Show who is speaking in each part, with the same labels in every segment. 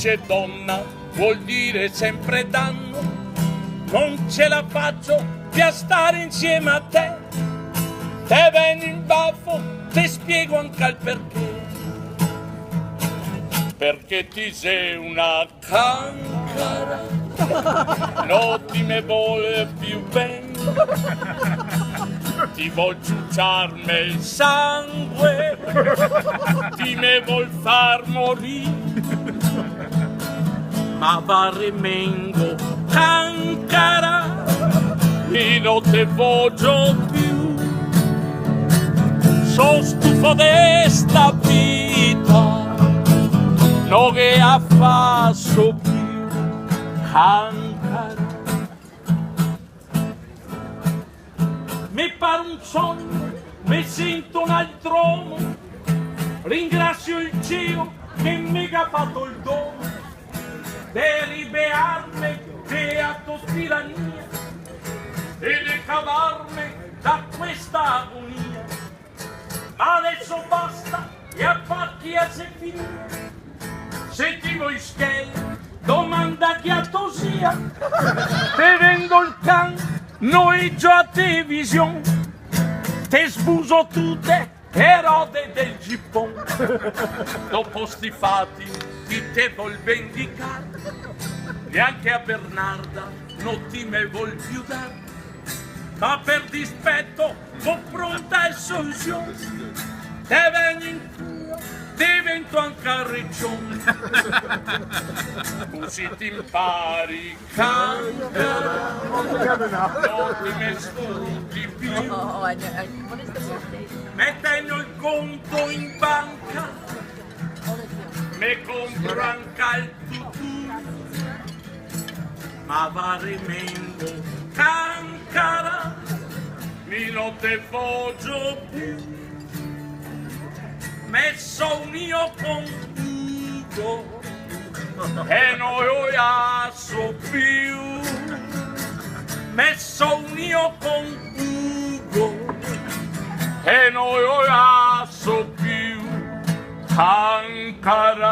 Speaker 1: dice donna vuol dire sempre danno, non ce la faccio più a stare insieme a te, te vengo in baffo, ti spiego anche il perché ti sei una cancara, non ti me vuole più bene, ti vuol ciucciarmi il sangue, ti me vuol far morire, ma va rimengo cancara, e non te voglio più, sono stufo di sta vita, non che affasso più cancara. Mi pare un sogno, mi sento un altro uomo, ringrazio il cielo che mi ha fatto il dono di liberarmi da tirania e di cavarmi da questa agonia. Ma adesso basta e a pacchi a se finire. Sentivo i scheli, domanda chi a tosia, te vendo il can, noi già a televisione, te sbuso tutte erode del Gippon. Dopo sti fatti chi te vuol vendicare, neanche a Bernarda non ti me vuol più dare, ma per dispetto fu pronta e soluzione, te vengo in culo, divento anche a regione, così ti impari cancara, non ti me sfrutti più, mettendo il conto in banca, me compro anche il tutù, ma va rimengo cancara, mi non te voglio più, messo un io con Ugo e non io so più, messo un io con Ugo e non io so più cancara.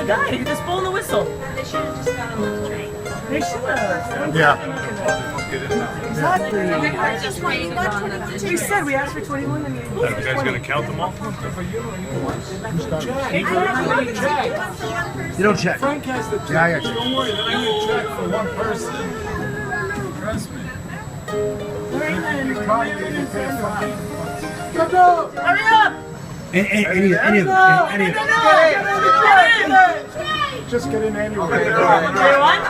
Speaker 2: Guy, just blowing the whistle.
Speaker 3: They should have just gone on the train.
Speaker 2: They should have.
Speaker 4: Yeah.
Speaker 2: Exactly.
Speaker 3: Just 21.
Speaker 2: We said we asked for 21. I mean,
Speaker 4: You guys gonna count them all?
Speaker 5: You don't check.
Speaker 4: Frank has the check.
Speaker 5: Yeah, I got you.
Speaker 4: Don't worry, then I get a check for one person. Trust me. You call you and you pay $5.
Speaker 2: hurry up!
Speaker 5: Any of them.
Speaker 4: Just get in anyway.
Speaker 2: Everyone?